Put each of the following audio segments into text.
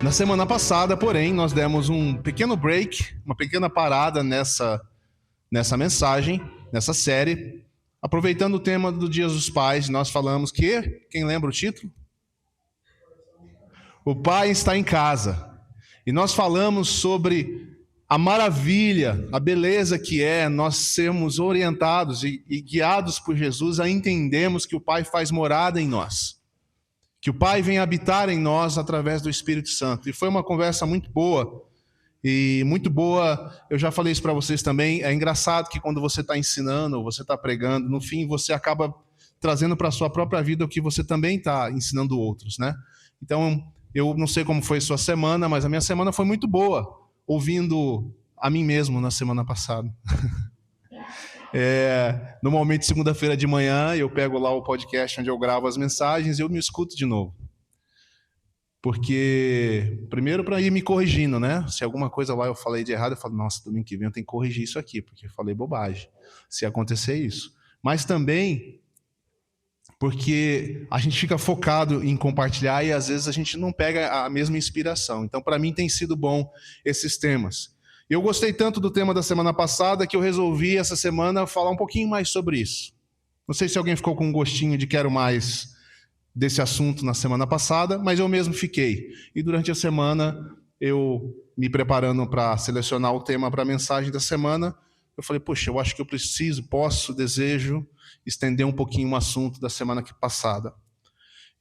Na semana passada, porém, nós demos um pequeno break, uma pequena parada nessa mensagem, nessa série. Aproveitando o tema do Dia dos Pais, nós falamos que, quem lembra o título? O Pai está em casa. E nós falamos sobre a maravilha, a beleza que é nós sermos orientados e guiados por Jesus a entendermos que o Pai faz morada em nós. Que o Pai vem habitar em nós através do Espírito Santo. E foi uma conversa muito boa. E muito boa, eu já falei isso para vocês também. É engraçado que quando você está ensinando, ou você está pregando, no fim você acaba trazendo para a sua própria vida o que você também está ensinando outros, né? Então, eu não sei como foi a sua semana, mas a minha semana foi muito boa, ouvindo a mim mesmo na semana passada. Normalmente, segunda-feira de manhã, eu pego lá o podcast onde eu gravo as mensagens e eu me escuto de novo. Porque, primeiro, para ir me corrigindo, né? Se alguma coisa lá eu falei de errado, eu falo, nossa, domingo que vem eu tenho que corrigir isso aqui, porque eu falei bobagem, se acontecer isso. Mas também porque a gente fica focado em compartilhar e às vezes a gente não pega a mesma inspiração. Então, para mim, tem sido bom esses temas. Eu gostei tanto do tema da semana passada que eu resolvi essa semana falar um pouquinho mais sobre isso. Não sei se alguém ficou com um gostinho de quero mais desse assunto na semana passada, mas eu mesmo fiquei. E durante a semana, eu me preparando para selecionar o tema para a mensagem da semana, eu falei, poxa, eu acho que eu desejo estender um pouquinho o assunto da semana passada.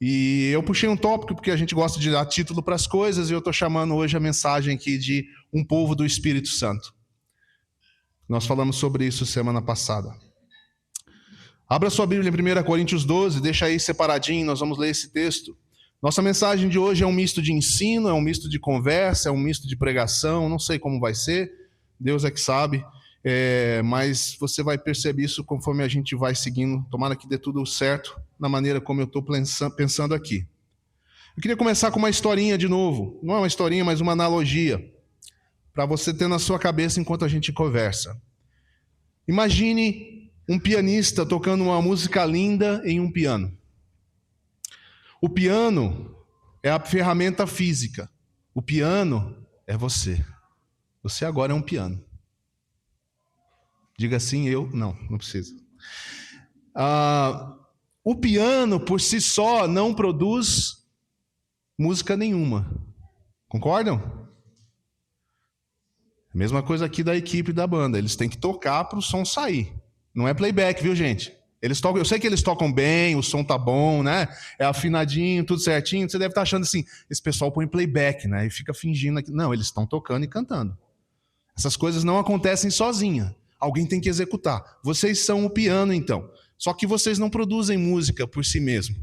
E eu puxei um tópico porque a gente gosta de dar título para as coisas, e eu estou chamando hoje a mensagem aqui de um povo do Espírito Santo. Nós falamos sobre isso semana passada. Abra sua Bíblia em 1 Coríntios 12, deixa aí separadinho, nós vamos ler esse texto. Nossa mensagem de hoje é um misto de ensino, é um misto de conversa, é um misto de pregação, não sei como vai ser, Deus é que sabe, mas você vai perceber isso conforme a gente vai seguindo, tomara que dê tudo certo na maneira como eu estou pensando aqui. Eu queria começar com uma historinha de novo, não é uma historinha, mas uma analogia, para você ter na sua cabeça enquanto a gente conversa. Imagine um pianista tocando uma música linda em um piano. O piano é a ferramenta física. O piano é você. Você agora é um piano. Diga assim, eu... Não precisa. O piano, por si só, não produz música nenhuma. Concordam? Mesma coisa aqui da equipe da banda. Eles têm que tocar para o som sair. Não é playback, viu, gente? Eles tocam, eu sei que eles tocam bem, o som tá bom, né? É afinadinho, tudo certinho. Você deve estar achando assim, esse pessoal põe playback, né? E fica fingindo aqui. Não, eles estão tocando e cantando. Essas coisas não acontecem sozinha. Alguém tem que executar. Vocês são o piano, então. Só que vocês não produzem música por si mesmo.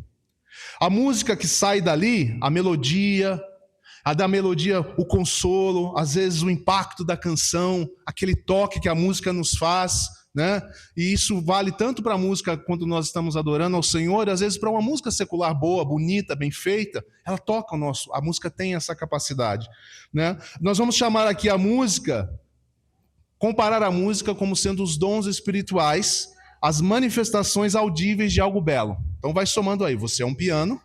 A música que sai dali, a melodia, o consolo, às vezes o impacto da canção, aquele toque que a música nos faz, né? E isso vale tanto para a música quando nós estamos adorando ao Senhor, às vezes para uma música secular boa, bonita, bem feita, ela toca a música tem essa capacidade, né? Nós vamos chamar aqui comparar a música como sendo os dons espirituais, as manifestações audíveis de algo belo. Então vai somando aí, você é um piano,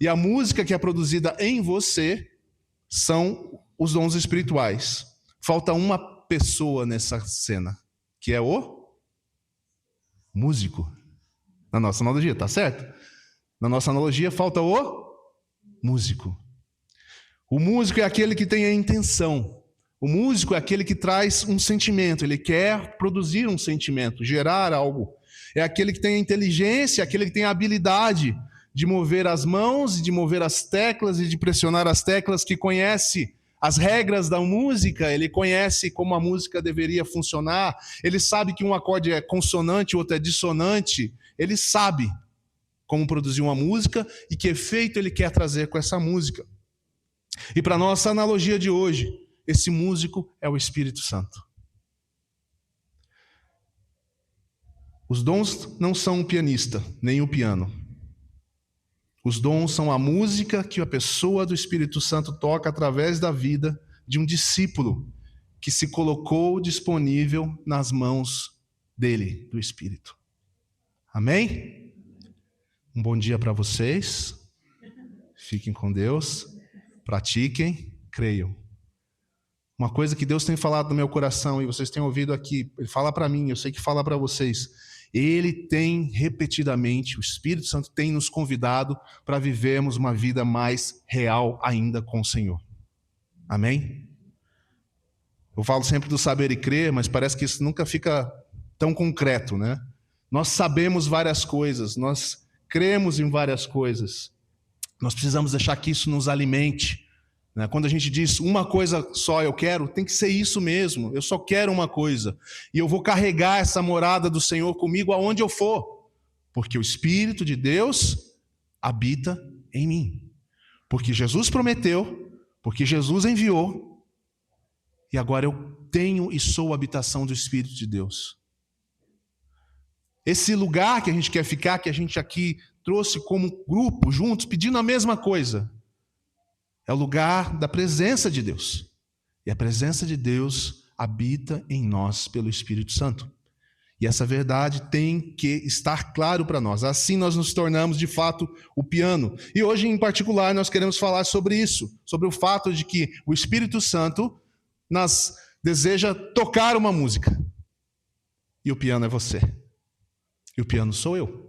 e a música que é produzida em você são os dons espirituais. Falta uma pessoa nessa cena, que é o músico. Na nossa analogia, tá certo? Na nossa analogia, falta o músico. O músico é aquele que tem a intenção. O músico é aquele que traz um sentimento. Ele quer produzir um sentimento, gerar algo. É aquele que tem a inteligência, aquele que tem a habilidade de mover as mãos, de mover as teclas e de pressionar as teclas, que conhece as regras da música, ele conhece como a música deveria funcionar, ele sabe que um acorde é consonante, o outro é dissonante, ele sabe como produzir uma música e que efeito ele quer trazer com essa música. E para nossa analogia de hoje, esse músico é o Espírito Santo. Os dons não são o pianista, nem o piano. Os dons são a música que a pessoa do Espírito Santo toca através da vida de um discípulo que se colocou disponível nas mãos dele, do Espírito. Amém? Um bom dia para vocês. Fiquem com Deus. pratiquem, creiam. Uma coisa que Deus tem falado no meu coração, e vocês têm ouvido aqui, Ele fala para mim, eu sei que fala para vocês. Ele tem repetidamente, o Espírito Santo tem nos convidado para vivermos uma vida mais real ainda com o Senhor. Amém? Eu falo sempre do saber e crer, mas parece que isso nunca fica tão concreto, né? Nós sabemos várias coisas, nós cremos em várias coisas. Nós precisamos deixar que isso nos alimente. Quando a gente diz uma coisa só eu quero, tem que ser isso mesmo. Eu só quero uma coisa. E eu vou carregar essa morada do Senhor comigo aonde eu for. Porque o Espírito de Deus habita em mim. Porque Jesus prometeu, porque Jesus enviou. E agora eu tenho e sou a habitação do Espírito de Deus. Esse lugar que a gente quer ficar, que a gente aqui trouxe como grupo, juntos, pedindo a mesma coisa, é o lugar da presença de Deus. E a presença de Deus habita em nós pelo Espírito Santo. E essa verdade tem que estar claro para nós. Assim nós nos tornamos, de fato, o piano. E hoje, em particular, nós queremos falar sobre isso. Sobre o fato de que o Espírito Santo deseja tocar uma música. E o piano é você. E o piano sou eu.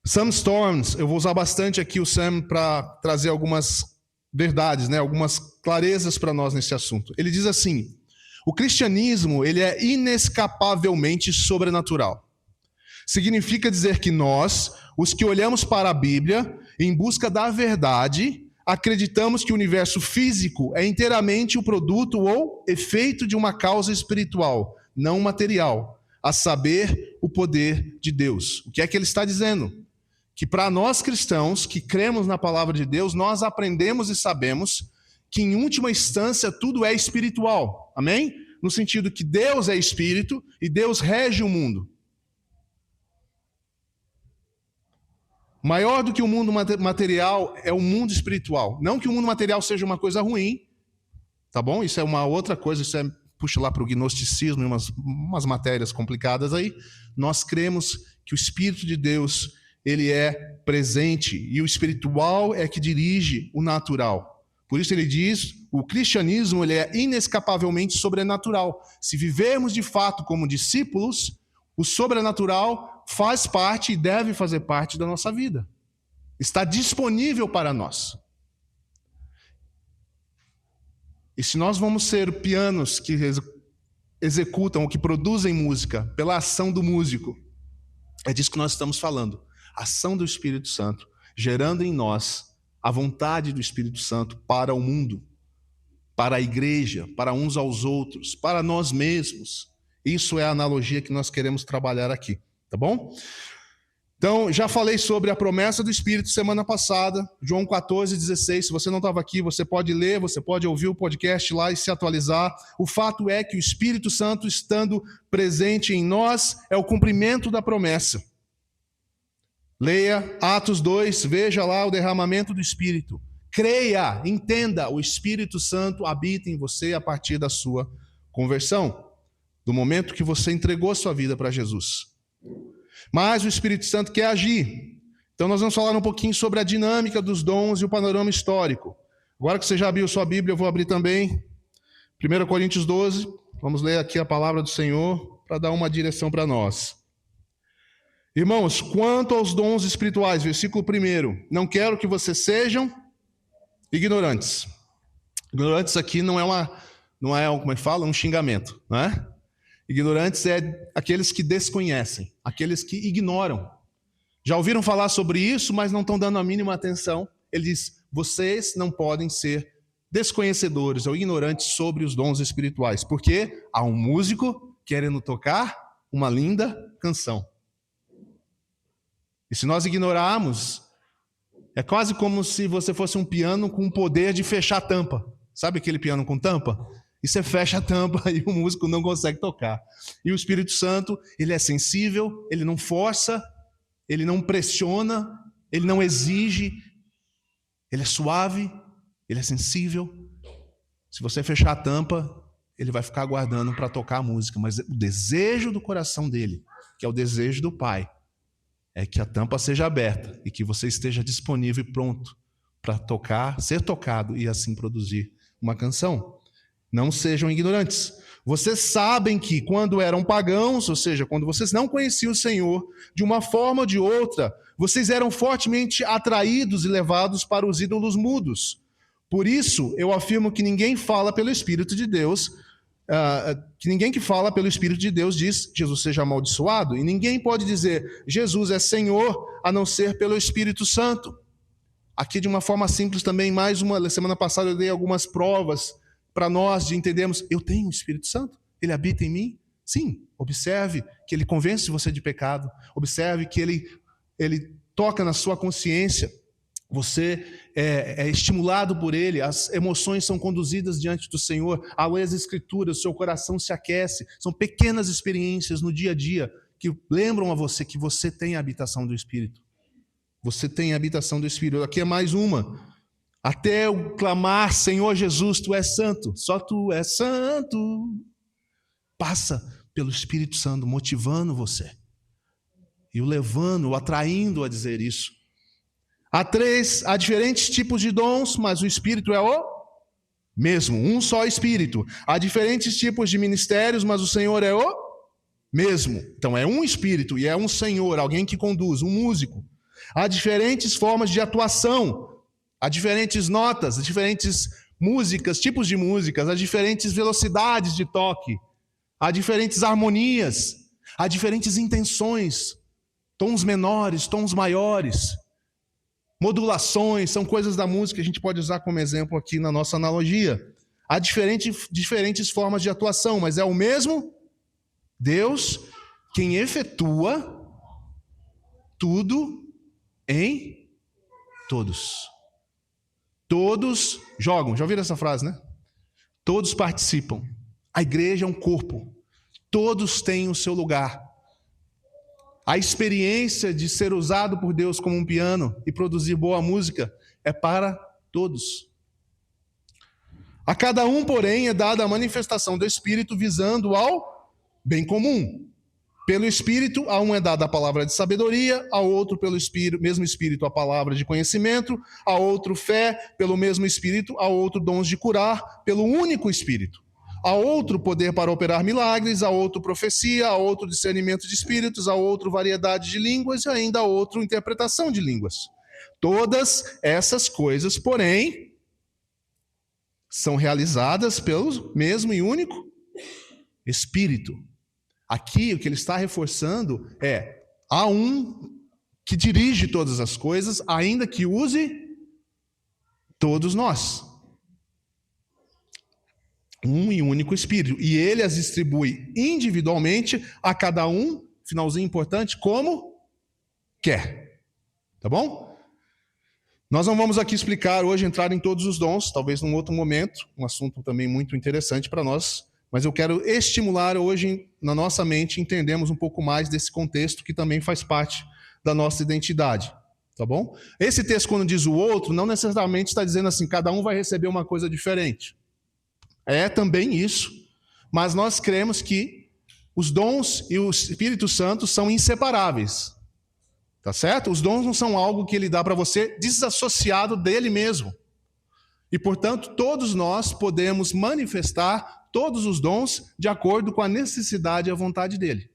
Sam Storms, eu vou usar bastante aqui o Sam para trazer algumas verdades, algumas clarezas para nós nesse assunto. Ele diz assim: o cristianismo ele é inescapavelmente sobrenatural. Significa dizer que nós, os que olhamos para a Bíblia em busca da verdade, acreditamos que o universo físico é inteiramente o produto ou efeito de uma causa espiritual, não material, a saber, o poder de Deus. O que é que ele está dizendo? Que para nós cristãos que cremos na palavra de Deus, nós aprendemos e sabemos que em última instância tudo é espiritual. Amém? No sentido que Deus é espírito e Deus rege o mundo. Maior do que o mundo material é o mundo espiritual. Não que o mundo material seja uma coisa ruim, tá bom? Isso é uma outra coisa, puxa lá para o gnosticismo e umas matérias complicadas aí. Nós cremos que o Espírito de Deus ele é presente e o espiritual é que dirige o natural. Por isso ele diz, o cristianismo ele é inescapavelmente sobrenatural. Se vivermos de fato como discípulos, o sobrenatural faz parte e deve fazer parte da nossa vida. Está disponível para nós. E se nós vamos ser pianos que executam ou que produzem música pela ação do músico, é disso que nós estamos falando. Ação do Espírito Santo, gerando em nós a vontade do Espírito Santo para o mundo, para a igreja, para uns aos outros, para nós mesmos. Isso é a analogia que nós queremos trabalhar aqui, tá bom? Então, já falei sobre a promessa do Espírito semana passada, João 14:16. Se você não estava aqui, você pode ler, você pode ouvir o podcast lá e se atualizar. O fato é que o Espírito Santo, estando presente em nós, é o cumprimento da promessa. Leia Atos 2, veja lá o derramamento do Espírito. Creia, entenda, o Espírito Santo habita em você a partir da sua conversão, do momento que você entregou sua vida para Jesus. Mas o Espírito Santo quer agir. Então nós vamos falar um pouquinho sobre a dinâmica dos dons e o panorama histórico. Agora que você já abriu sua Bíblia, eu vou abrir também 1 Coríntios 12. Vamos ler aqui a palavra do Senhor para dar uma direção para nós. Irmãos, quanto aos dons espirituais, versículo 1, não quero que vocês sejam ignorantes. Ignorantes aqui não é como é que fala, um xingamento, né? Ignorantes é aqueles que desconhecem, aqueles que ignoram. Já ouviram falar sobre isso, mas não estão dando a mínima atenção. Ele diz, vocês não podem ser desconhecedores ou ignorantes sobre os dons espirituais, porque há um músico querendo tocar uma linda canção. E se nós ignorarmos, é quase como se você fosse um piano com o poder de fechar a tampa. Sabe aquele piano com tampa? E você fecha a tampa e o músico não consegue tocar. E o Espírito Santo, ele é sensível, ele não força, ele não pressiona, ele não exige, ele é suave, ele é sensível. Se você fechar a tampa, ele vai ficar aguardando para tocar a música. Mas o desejo do coração dele, que é o desejo do Pai, é que a tampa seja aberta e que você esteja disponível e pronto para tocar, ser tocado e assim produzir uma canção. Não sejam ignorantes. Vocês sabem que quando eram pagãos, ou seja, quando vocês não conheciam o Senhor, de uma forma ou de outra, vocês eram fortemente atraídos e levados para os ídolos mudos. Por isso, eu afirmo que ninguém fala pelo Espírito de Deus, que ninguém que fala pelo Espírito de Deus diz Jesus seja amaldiçoado, e ninguém pode dizer Jesus é Senhor a não ser pelo Espírito Santo. Aqui de uma forma simples também, semana passada eu dei algumas provas para nós de entendermos, eu tenho o Espírito Santo, ele habita em mim? Sim, observe que ele convence você de pecado, observe que ele toca na sua consciência, você é estimulado por ele, as emoções são conduzidas diante do Senhor, ao ler as Escrituras, o seu coração se aquece, são pequenas experiências no dia a dia que lembram a você que você tem a habitação do Espírito. Você tem a habitação do Espírito. Aqui é mais uma. Até eu clamar, Senhor Jesus, Tu és santo, só Tu és santo. Passa pelo Espírito Santo, motivando você. E o levando, o atraindo a dizer isso. Há diferentes tipos de dons, mas o Espírito é o mesmo, um só Espírito. Há diferentes tipos de ministérios, mas o Senhor é o mesmo. Então é um Espírito e é um Senhor, alguém que conduz, um músico. Há diferentes formas de atuação, há diferentes notas, há diferentes músicas, tipos de músicas, há diferentes velocidades de toque, há diferentes harmonias, há diferentes intenções, tons menores, tons maiores, modulações, são coisas da música que a gente pode usar como exemplo aqui na nossa analogia. Há diferentes formas de atuação, mas é o mesmo Deus quem efetua tudo em todos. Todos jogam. Já ouviram essa frase, né? Todos participam. A igreja é um corpo. Todos têm o seu lugar. A experiência de ser usado por Deus como um piano e produzir boa música é para todos. A cada um, porém, é dada a manifestação do Espírito visando ao bem comum. Pelo Espírito, a um é dada a palavra de sabedoria, ao outro, pelo mesmo Espírito, a palavra de conhecimento, a outro fé, pelo mesmo Espírito, a outro dons de curar, pelo único Espírito. A outro poder para operar milagres, a outro profecia, a outro discernimento de espíritos, a outro variedade de línguas e ainda a outro interpretação de línguas. Todas essas coisas, porém, são realizadas pelo mesmo e único Espírito. Aqui o que ele está reforçando é, há um que dirige todas as coisas, ainda que use todos nós. Um e único Espírito. E ele as distribui individualmente a cada um, finalzinho importante, como quer. Tá bom? Nós não vamos aqui explicar hoje, entrar em todos os dons, talvez num outro momento, um assunto também muito interessante para nós, mas eu quero estimular hoje na nossa mente, entendermos um pouco mais desse contexto que também faz parte da nossa identidade. Tá bom? Esse texto, quando diz o outro, não necessariamente está dizendo assim, cada um vai receber uma coisa diferente. É também isso, mas nós cremos que os dons e o Espírito Santo são inseparáveis, tá certo? Os dons não são algo que ele dá para você desassociado dele mesmo. E, portanto, todos nós podemos manifestar todos os dons de acordo com a necessidade e a vontade dele.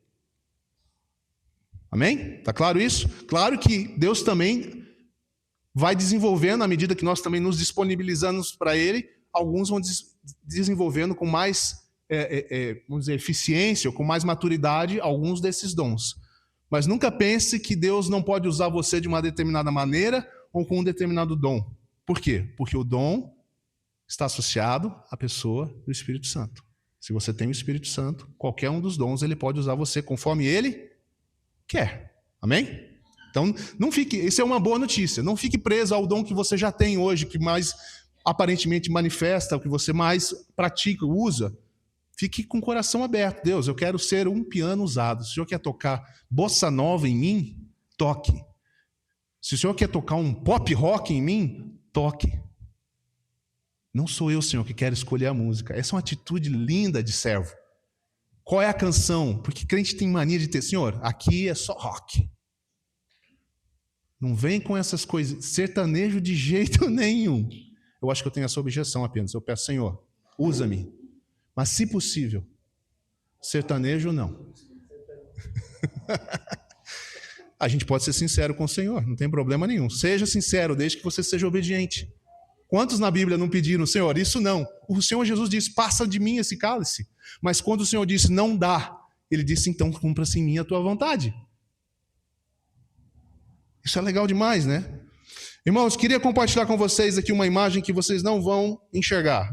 Amém? Tá claro isso? Claro que Deus também vai desenvolvendo, à medida que nós também nos disponibilizamos para ele, alguns vão desenvolvendo com mais vamos dizer, eficiência ou com mais maturidade alguns desses dons. Mas nunca pense que Deus não pode usar você de uma determinada maneira ou com um determinado dom. Por quê? Porque o dom está associado à pessoa do Espírito Santo. Se você tem o Espírito Santo, qualquer um dos dons ele pode usar você conforme ele quer. Amém? Então, não fique, isso é uma boa notícia, não fique preso ao dom que você já tem hoje, que mais aparentemente manifesta, o que você mais pratica, usa. Fique com o coração aberto. Deus, eu quero ser um piano usado. Se o Senhor quer tocar bossa nova em mim, toque. Se o Senhor quer tocar um pop rock em mim, toque. Não sou eu, Senhor, que quero escolher a música. Essa é uma atitude linda de servo. Qual é a canção? Porque crente tem mania de ter, Senhor, aqui é só rock. Não vem com essas coisas, sertanejo de jeito nenhum. Eu acho que eu tenho essa objeção apenas. Eu peço, Senhor, usa-me. Mas, se possível, sertanejo não. A gente pode ser sincero com o Senhor, não tem problema nenhum. Seja sincero, desde que você seja obediente. Quantos na Bíblia não pediram, Senhor, isso não? O Senhor Jesus disse, passa de mim esse cálice. Mas quando o Senhor disse, não dá, ele disse, então cumpra-se em mim a tua vontade. Isso é legal demais, né? Irmãos, queria compartilhar com vocês aqui uma imagem que vocês não vão enxergar.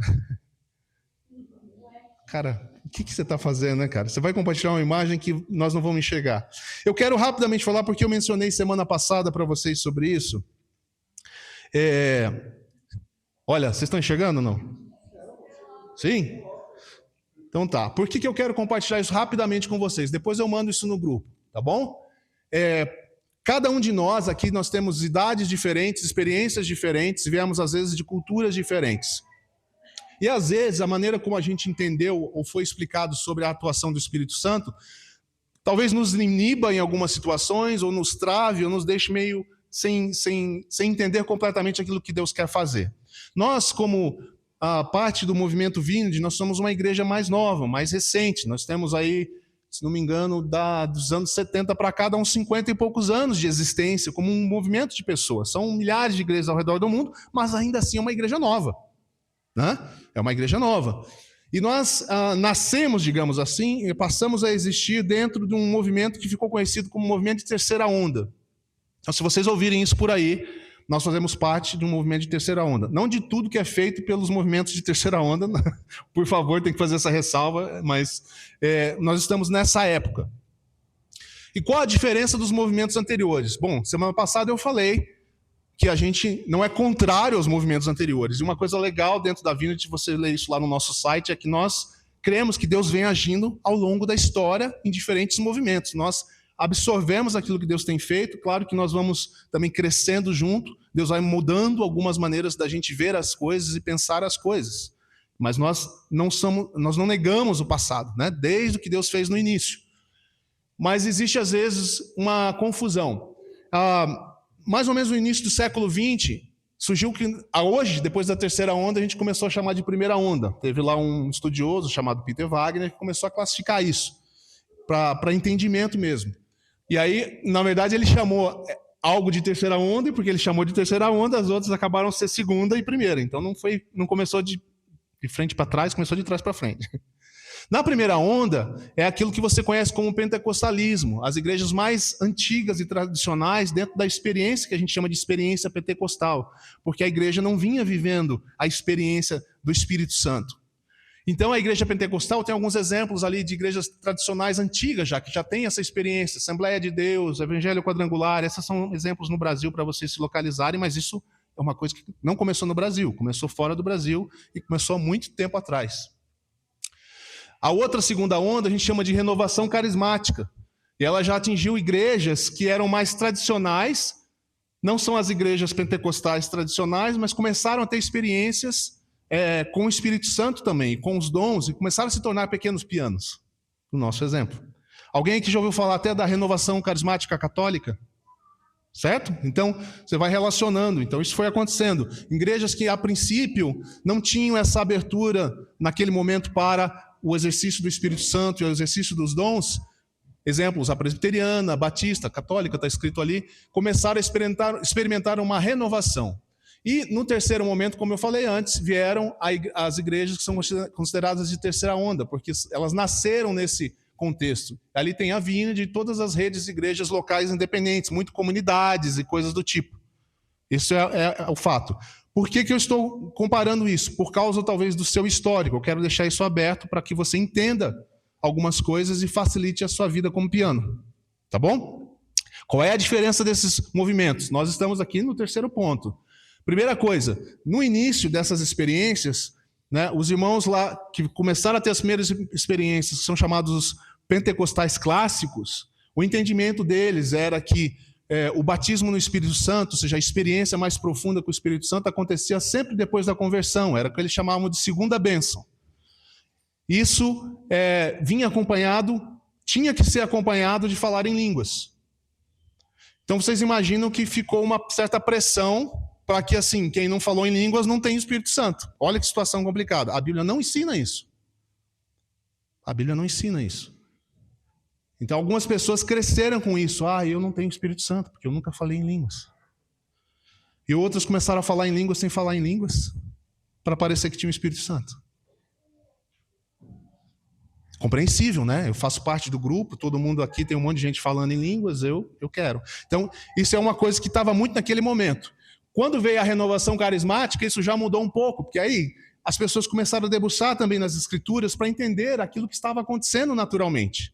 Cara, o que você está fazendo, né, cara? Você vai compartilhar uma imagem que nós não vamos enxergar. Eu quero rapidamente falar, porque eu mencionei semana passada para vocês sobre isso. Olha, vocês estão enxergando ou não? Sim? Então tá. Por que eu quero compartilhar isso rapidamente com vocês? Depois eu mando isso no grupo, tá bom? Cada um de nós aqui, nós temos idades diferentes, experiências diferentes, viemos às vezes de culturas diferentes. E às vezes a maneira como a gente entendeu ou foi explicado sobre a atuação do Espírito Santo, talvez nos iniba em algumas situações, ou nos trave, ou nos deixe meio sem entender completamente aquilo que Deus quer fazer. Nós, como parte do movimento Vineyard, nós somos uma igreja mais nova, mais recente. Nós temos aí, se não me engano, dos anos 70 para cá, dá uns 50 e poucos anos de existência, como um movimento de pessoas. São milhares de igrejas ao redor do mundo, mas ainda assim é uma igreja nova. Né? É uma igreja nova. E nós nascemos, digamos assim, e passamos a existir dentro de um movimento que ficou conhecido como movimento de terceira onda. Então, se vocês ouvirem isso por aí, nós fazemos parte de um movimento de terceira onda. Não de tudo que é feito pelos movimentos de terceira onda, por favor, tem que fazer essa ressalva, mas nós estamos nessa época. E qual a diferença dos movimentos anteriores? Bom, semana passada eu falei que a gente não é contrário aos movimentos anteriores. E uma coisa legal dentro da Vineyard, você lê isso lá no nosso site, é que nós cremos que Deus vem agindo ao longo da história em diferentes movimentos. Nós absorvemos aquilo que Deus tem feito, claro que nós vamos também crescendo junto, Deus vai mudando algumas maneiras da gente ver as coisas e pensar as coisas. Mas nós não negamos o passado, né? Desde o que Deus fez no início. Mas existe, às vezes, uma confusão. Mais ou menos no início do século XX, surgiu que, hoje, depois da terceira onda, a gente começou a chamar de primeira onda. Teve lá um estudioso chamado Peter Wagner que começou a classificar isso, para entendimento mesmo. E aí, na verdade, ele chamou algo de terceira onda, e porque ele chamou de terceira onda, as outras acabaram ser segunda e primeira. Então não começou de frente para trás, começou de trás para frente. Na primeira onda, é aquilo que você conhece como pentecostalismo, as igrejas mais antigas e tradicionais dentro da experiência que a gente chama de experiência pentecostal, porque a igreja não vinha vivendo a experiência do Espírito Santo. Então a igreja pentecostal tem alguns exemplos ali de igrejas tradicionais antigas que já tem essa experiência, Assembleia de Deus, Evangelho Quadrangular, esses são exemplos no Brasil para vocês se localizarem, mas isso é uma coisa que não começou no Brasil, começou fora do Brasil e começou há muito tempo atrás. A outra segunda onda a gente chama de renovação carismática. E ela já atingiu igrejas que eram mais tradicionais, não são as igrejas pentecostais tradicionais, mas começaram a ter experiências com o Espírito Santo também, com os dons, e começaram a se tornar pequenos pianos, no nosso exemplo. Alguém aqui já ouviu falar até da renovação carismática católica? Certo? Então, você vai relacionando. Então, isso foi acontecendo. Igrejas que, a princípio, não tinham essa abertura naquele momento para o exercício do Espírito Santo e o exercício dos dons, exemplos, a presbiteriana, a batista, a católica, está escrito ali, começaram a experimentar uma renovação. E no terceiro momento, como eu falei antes, vieram as igrejas que são consideradas de terceira onda, porque elas nasceram nesse contexto. Ali tem a Vineyard de todas as redes de igrejas locais independentes, muito comunidades e coisas do tipo. Isso é o fato. Por que eu estou comparando isso? Por causa, talvez, do seu histórico. Eu quero deixar isso aberto para que você entenda algumas coisas e facilite a sua vida como piano. Tá bom? Qual é a diferença desses movimentos? Nós estamos aqui no terceiro ponto. Primeira coisa, no início dessas experiências, né, os irmãos lá que começaram a ter as primeiras experiências, que são chamados os pentecostais clássicos, o entendimento deles era que o batismo no Espírito Santo, ou seja, a experiência mais profunda com o Espírito Santo, acontecia sempre depois da conversão, era o que eles chamavam de segunda bênção. Isso tinha que ser acompanhado de falar em línguas. Então vocês imaginam que ficou uma certa pressão para que, assim, quem não falou em línguas não tem Espírito Santo. Olha que situação complicada. A Bíblia não ensina isso. A Bíblia não ensina isso. Então algumas pessoas cresceram com isso. Eu não tenho Espírito Santo, porque eu nunca falei em línguas. E outras começaram a falar em línguas sem falar em línguas, para parecer que tinha o Espírito Santo. Compreensível, né? Eu faço parte do grupo, todo mundo aqui tem um monte de gente falando em línguas, eu quero. Então, isso é uma coisa que estava muito naquele momento. Quando veio a renovação carismática, isso já mudou um pouco, porque aí as pessoas começaram a debruçar também nas Escrituras para entender aquilo que estava acontecendo naturalmente.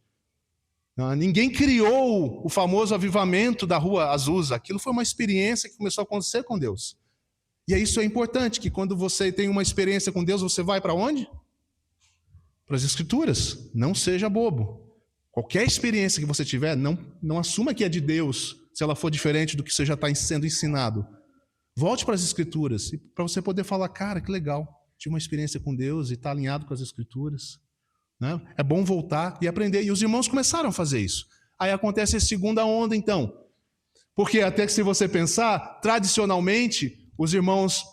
Ninguém criou o famoso avivamento da Rua Azusa. Aquilo foi uma experiência que começou a acontecer com Deus. E isso é importante, que quando você tem uma experiência com Deus, você vai para onde? Para as Escrituras. Não seja bobo. Qualquer experiência que você tiver, não assuma que é de Deus, se ela for diferente do que você já está sendo ensinado. Volte para as Escrituras, para você poder falar, cara, que legal, tive uma experiência com Deus e está alinhado com as Escrituras. Né? É bom voltar e aprender. E os irmãos começaram a fazer isso. Aí acontece a segunda onda, então. Porque até que se você pensar, tradicionalmente, os irmãos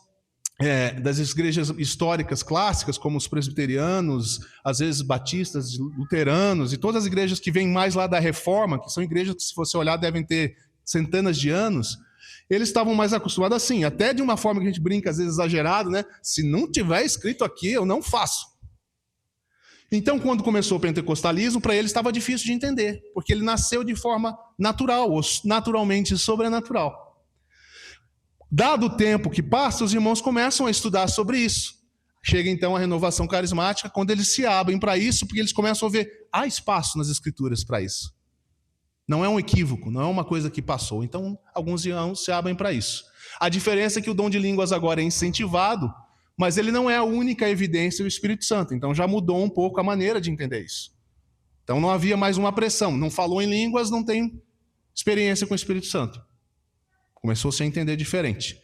das igrejas históricas clássicas, como os presbiterianos, às vezes batistas, luteranos, e todas as igrejas que vêm mais lá da Reforma, que são igrejas que, se você olhar, devem ter centenas de anos, eles estavam mais acostumados assim, até de uma forma que a gente brinca, às vezes exagerado, né? Se não tiver escrito aqui, eu não faço. Então, quando começou o pentecostalismo, para eles estava difícil de entender, porque ele nasceu de forma natural, ou naturalmente sobrenatural. Dado o tempo que passa, os irmãos começam a estudar sobre isso. Chega então a renovação carismática, quando eles se abrem para isso, porque eles começam a ver, há espaço nas Escrituras para isso. Não é um equívoco, não é uma coisa que passou. Então, alguns irmãos se abrem para isso. A diferença é que o dom de línguas agora é incentivado, mas ele não é a única evidência do Espírito Santo. Então, já mudou um pouco a maneira de entender isso. Então, não havia mais uma pressão. Não falou em línguas, não tem experiência com o Espírito Santo. Começou-se a entender diferente.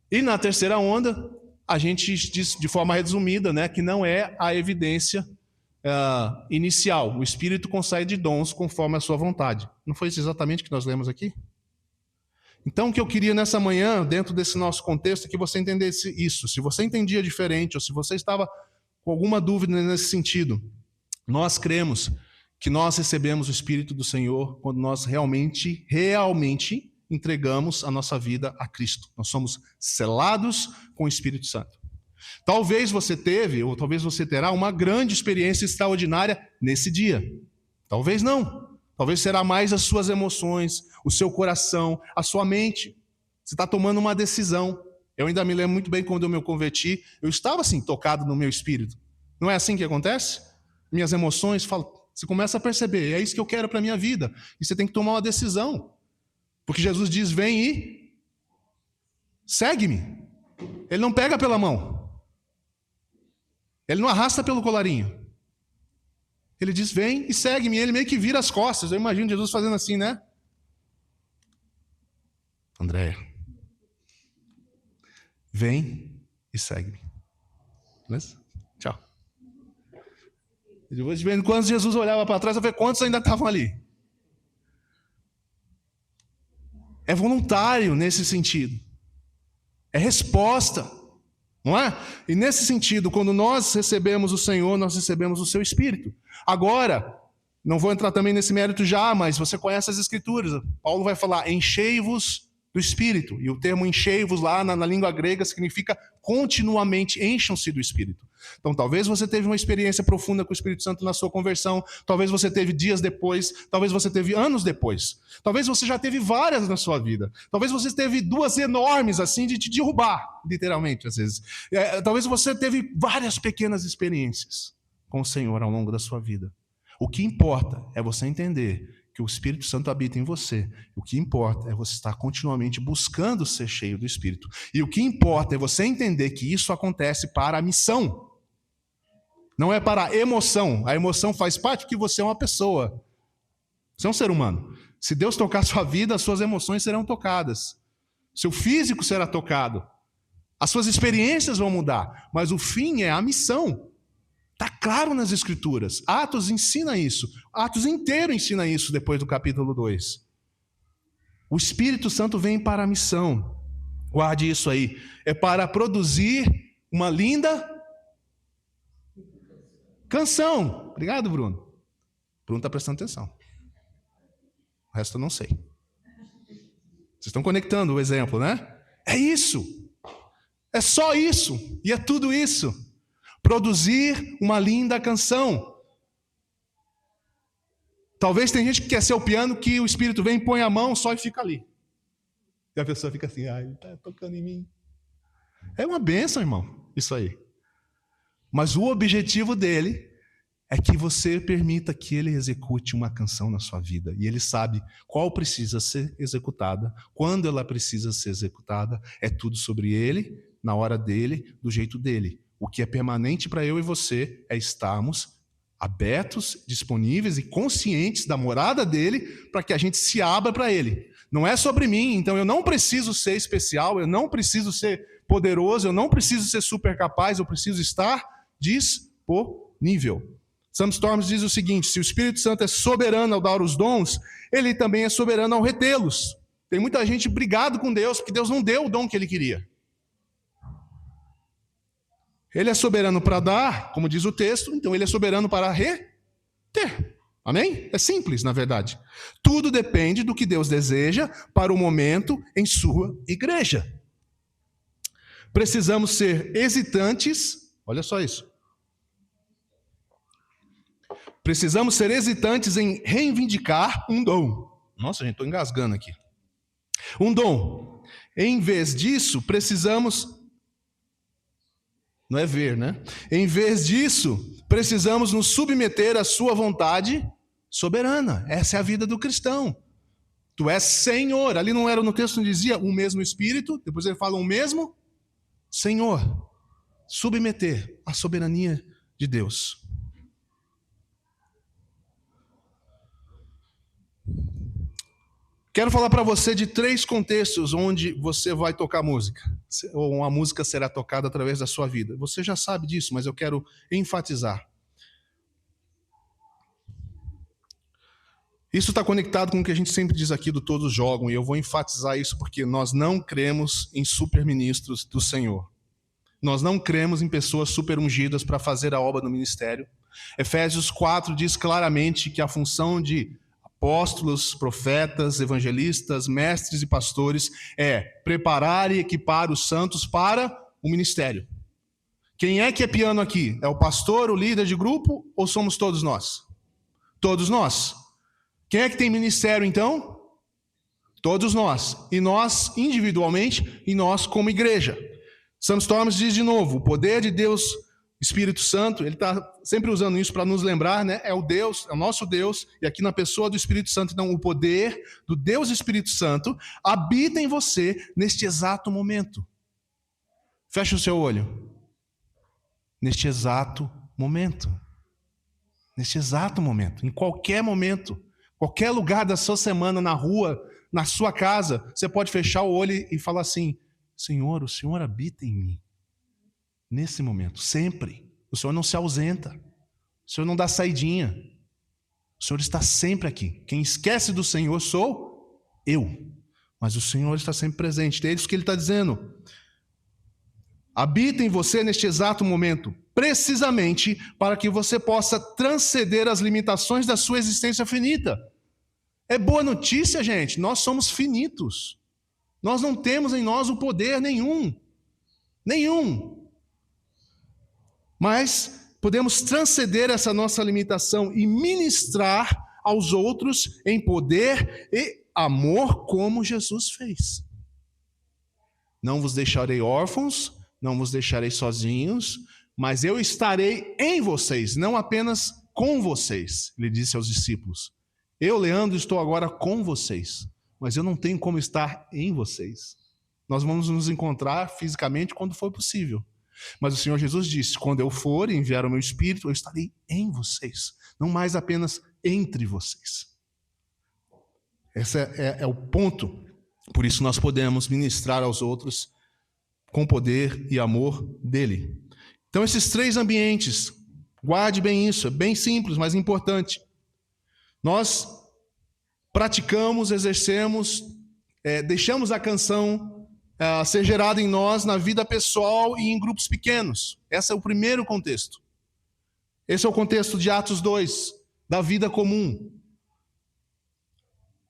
E na terceira onda, a gente diz de forma resumida, né, que não é a evidência inicial. O Espírito concede dons conforme a sua vontade. Não foi isso exatamente que nós lemos aqui? Então, o que eu queria nessa manhã, dentro desse nosso contexto, é que você entendesse isso. Se você entendia diferente, ou se você estava com alguma dúvida nesse sentido, nós cremos que nós recebemos o Espírito do Senhor quando nós realmente entregamos a nossa vida a Cristo. Nós somos selados com o Espírito Santo. Talvez você teve, ou talvez você terá, uma grande experiência extraordinária nesse dia. Talvez não. Talvez será mais as suas emoções, o seu coração, a sua mente. Você está tomando uma decisão. Eu ainda me lembro muito bem quando eu me converti, eu estava assim, tocado no meu espírito. Não é assim que acontece? Minhas emoções, você começa a perceber, é isso que eu quero para a minha vida. E você tem que tomar uma decisão. Porque Jesus diz, vem e segue-me. Ele não pega pela mão. Ele não arrasta pelo colarinho. Ele diz, vem e segue-me. Ele meio que vira as costas. Eu imagino Jesus fazendo assim, né? André, vem e segue-me. Beleza? Tchau. E depois de vez em quando Jesus olhava para trás, eu ver quantos ainda estavam ali. É voluntário nesse sentido. É resposta, não é? E nesse sentido, quando nós recebemos o Senhor, nós recebemos o seu Espírito. Agora, não vou entrar também nesse mérito já, mas você conhece as Escrituras. Paulo vai falar, enchei-vos do Espírito. E o termo enchei-vos lá na língua grega significa continuamente, encham-se do Espírito. Então, talvez você teve uma experiência profunda com o Espírito Santo na sua conversão, talvez você teve dias depois, talvez você teve anos depois, talvez você já teve várias na sua vida, talvez você teve duas enormes, assim, de te derrubar, literalmente, às vezes. Talvez você teve várias pequenas experiências com o Senhor ao longo da sua vida. O que importa é você entender que o Espírito Santo habita em você. O que importa é você estar continuamente buscando ser cheio do Espírito. E o que importa é você entender que isso acontece para a missão. Não é para a emoção. A emoção faz parte porque você é uma pessoa. Você é um ser humano. Se Deus tocar a sua vida, as suas emoções serão tocadas. Seu físico será tocado. As suas experiências vão mudar. Mas o fim é a missão. Está claro nas Escrituras. Atos ensina isso. Atos inteiro ensina isso depois do capítulo 2. O Espírito Santo vem para a missão. Guarde isso aí. É para produzir uma linda canção. Obrigado, Bruno. Bruno está prestando atenção. O resto eu não sei. Vocês estão conectando o exemplo, né? É isso. É só isso. E é tudo isso. Produzir uma linda canção. Talvez tem gente que quer ser o piano que o Espírito vem, põe a mão só e fica ali. E a pessoa fica assim, ele está tocando em mim. É uma bênção, irmão, isso aí. Mas o objetivo dele é que você permita que ele execute uma canção na sua vida. E ele sabe qual precisa ser executada, quando ela precisa ser executada. É tudo sobre ele, na hora dele, do jeito dele. O que é permanente para eu e você é estarmos abertos, disponíveis e conscientes da morada dele para que a gente se abra para ele. Não é sobre mim, então eu não preciso ser especial, eu não preciso ser poderoso, eu não preciso ser super capaz, eu preciso estar disponível. Sam Storms diz o seguinte: se o Espírito Santo é soberano ao dar os dons, ele também é soberano ao retê-los. Tem muita gente brigado com Deus, porque Deus não deu o dom que ele queria. Ele é soberano para dar, como diz o texto, então ele é soberano para reter. Amém? É simples, na verdade. Tudo depende do que Deus deseja para o momento em sua igreja. Precisamos ser hesitantes, olha só isso. Precisamos ser hesitantes em reivindicar um dom. Nossa, gente, estou engasgando aqui. Um dom. Em vez disso, precisamos... Não é ver, né? Em vez disso, precisamos nos submeter à sua vontade soberana. Essa é a vida do cristão. Tu és Senhor. Ali não era no texto que dizia o mesmo Espírito, depois ele fala o mesmo Senhor. Submeter à soberania de Deus. Quero falar para você de 3 contextos onde você vai tocar música, ou uma música será tocada através da sua vida. Você já sabe disso, mas eu quero enfatizar. Isso está conectado com o que a gente sempre diz aqui do Todos Jogam, e eu vou enfatizar isso porque nós não cremos em superministros do Senhor. Nós não cremos em pessoas super ungidas para fazer a obra do ministério. Efésios 4 diz claramente que a função de apóstolos, profetas, evangelistas, mestres e pastores é preparar e equipar os santos para o ministério. Quem é que é piano aqui? É o pastor, o líder de grupo ou somos todos nós? Todos nós. Quem é que tem ministério então? Todos nós. E nós individualmente e nós como igreja. Sam Storms diz de novo, o poder de Deus... Espírito Santo, ele está sempre usando isso para nos lembrar, né? É o Deus, é o nosso Deus, e aqui na pessoa do Espírito Santo, então o poder do Deus Espírito Santo habita em você neste exato momento. Feche o seu olho. Neste exato momento. Neste exato momento. Em qualquer momento. Qualquer lugar da sua semana, na rua, na sua casa, você pode fechar o olho e falar assim: Senhor, o Senhor habita em mim. Nesse momento, sempre. O Senhor não se ausenta. O Senhor não dá saidinha. O Senhor está sempre aqui. Quem esquece do Senhor sou eu. Mas o Senhor está sempre presente. É isso que ele está dizendo. Habita em você neste exato momento, precisamente para que você possa transcender as limitações da sua existência finita. É boa notícia, gente. Nós somos finitos. Nós não temos em nós o poder nenhum. Nenhum. Mas podemos transcender essa nossa limitação e ministrar aos outros em poder e amor como Jesus fez. Não vos deixarei órfãos, não vos deixarei sozinhos, mas eu estarei em vocês, não apenas com vocês, ele disse aos discípulos. Eu, Leandro, estou agora com vocês, mas eu não tenho como estar em vocês. Nós vamos nos encontrar fisicamente quando for possível. Mas o Senhor Jesus disse, quando eu for e enviar o meu Espírito, eu estarei em vocês, não mais apenas entre vocês. Esse é o ponto. Por isso nós podemos ministrar aos outros com poder e amor dele. Então esses 3 ambientes, guarde bem isso, é bem simples, mas importante. Nós praticamos, exercemos deixamos a canção ser gerada em nós, na vida pessoal e em grupos pequenos. Esse é o primeiro contexto. Esse é o contexto de Atos 2, da vida comum.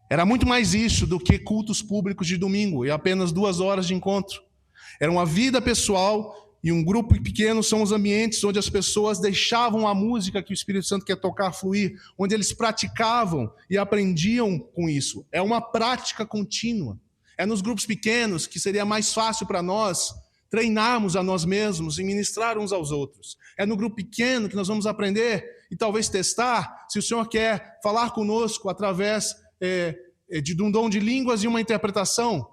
Era muito mais isso do que cultos públicos de domingo e apenas 2 horas de encontro. Era uma vida pessoal e um grupo pequeno são os ambientes onde as pessoas deixavam a música que o Espírito Santo quer tocar fluir, onde eles praticavam e aprendiam com isso. É uma prática contínua. É nos grupos pequenos que seria mais fácil para nós treinarmos a nós mesmos e ministrar uns aos outros. É no grupo pequeno que nós vamos aprender e talvez testar se o Senhor quer falar conosco através de um dom de línguas e uma interpretação.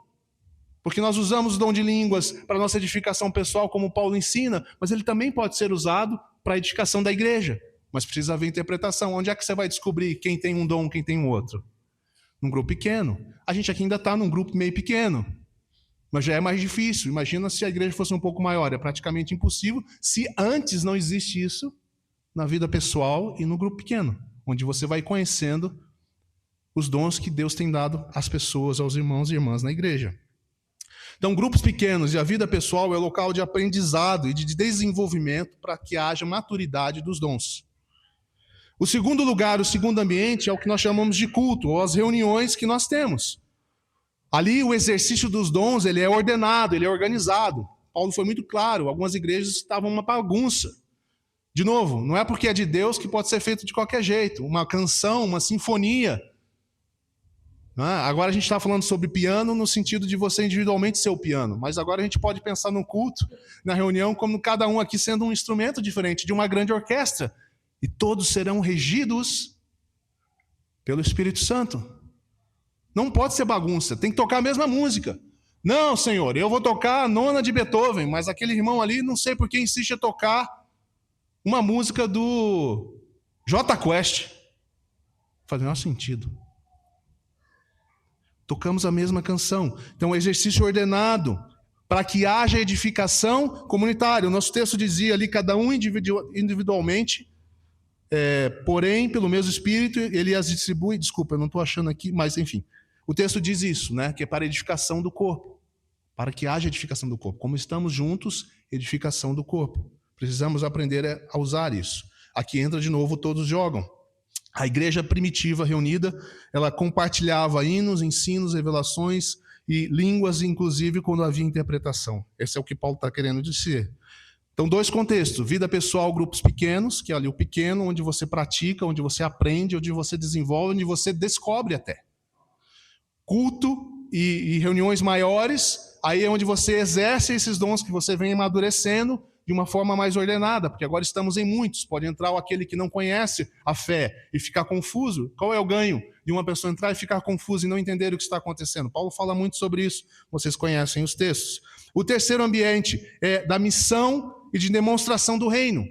Porque nós usamos o dom de línguas para nossa edificação pessoal, como Paulo ensina, mas ele também pode ser usado para a edificação da igreja. Mas precisa haver interpretação. Onde é que você vai descobrir quem tem um dom, quem tem o outro? Num grupo pequeno. A gente aqui ainda está num grupo meio pequeno, mas já é mais difícil. Imagina se a igreja fosse um pouco maior. É praticamente impossível se antes não existe isso na vida pessoal e no grupo pequeno, onde você vai conhecendo os dons que Deus tem dado às pessoas, aos irmãos e irmãs na igreja. Então, grupos pequenos e a vida pessoal é local de aprendizado e de desenvolvimento para que haja maturidade dos dons. O segundo lugar, o segundo ambiente, é o que nós chamamos de culto, ou as reuniões que nós temos. Ali, o exercício dos dons, ele é ordenado, ele é organizado. Paulo foi muito claro, algumas igrejas estavam uma bagunça. De novo, não é porque é de Deus que pode ser feito de qualquer jeito. Uma canção, uma sinfonia. Agora a gente está falando sobre piano no sentido de você individualmente ser o piano, mas agora a gente pode pensar no culto, na reunião, como cada um aqui sendo um instrumento diferente de uma grande orquestra, e todos serão regidos pelo Espírito Santo. Não pode ser bagunça, tem que tocar a mesma música. Não, Senhor, eu vou tocar a nona de Beethoven, mas aquele irmão ali, não sei por que insiste em tocar uma música do Jota Quest. Não faz o menor sentido. Tocamos a mesma canção. Então, exercício ordenado para que haja edificação comunitária. O nosso texto dizia ali, cada um individualmente, porém, pelo mesmo Espírito, ele as distribui. Desculpa, eu não estou achando aqui, mas enfim. O texto diz isso, né? Que é para a edificação do corpo. Para que haja edificação do corpo. Como estamos juntos, edificação do corpo. Precisamos aprender a usar isso. Aqui entra de novo, todos jogam. A igreja primitiva reunida, ela compartilhava hinos, ensinos, revelações e línguas, inclusive quando havia interpretação. Esse é o que Paulo está querendo dizer. Então, 2 contextos. Vida pessoal, grupos pequenos, que é ali o pequeno, onde você pratica, onde você aprende, onde você desenvolve, onde você descobre até. Culto e reuniões maiores, aí é onde você exerce esses dons que você vem amadurecendo, de uma forma mais ordenada, porque agora estamos em muitos. Pode entrar aquele que não conhece a fé e ficar confuso. Qual é o ganho de uma pessoa entrar e ficar confusa e não entender o que está acontecendo? Paulo fala muito sobre isso, vocês conhecem os textos. O terceiro ambiente é da missão e de demonstração do reino.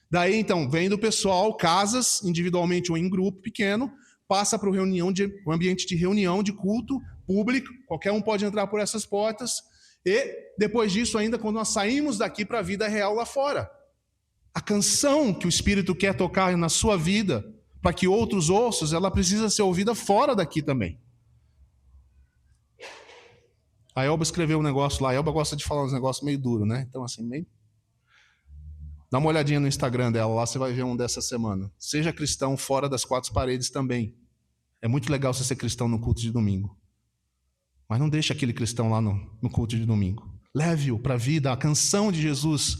Daí, então, vem do pessoal, casas, individualmente ou em grupo pequeno, passa para o ambiente de reunião, de culto público, qualquer um pode entrar por essas portas. E depois disso ainda, quando nós saímos daqui para a vida real lá fora. A canção que o Espírito quer tocar na sua vida, para que outros ouçam, ela precisa ser ouvida fora daqui também. A Elba escreveu um negócio lá, a Elba gosta de falar uns negócios meio duros, né? Então assim, meio... Dá uma olhadinha no Instagram dela, lá você vai ver um dessa semana. Seja cristão fora das 4 paredes também. É muito legal você ser cristão no culto de domingo. Mas não deixe aquele cristão lá no culto de domingo. Leve-o para a vida, a canção de Jesus,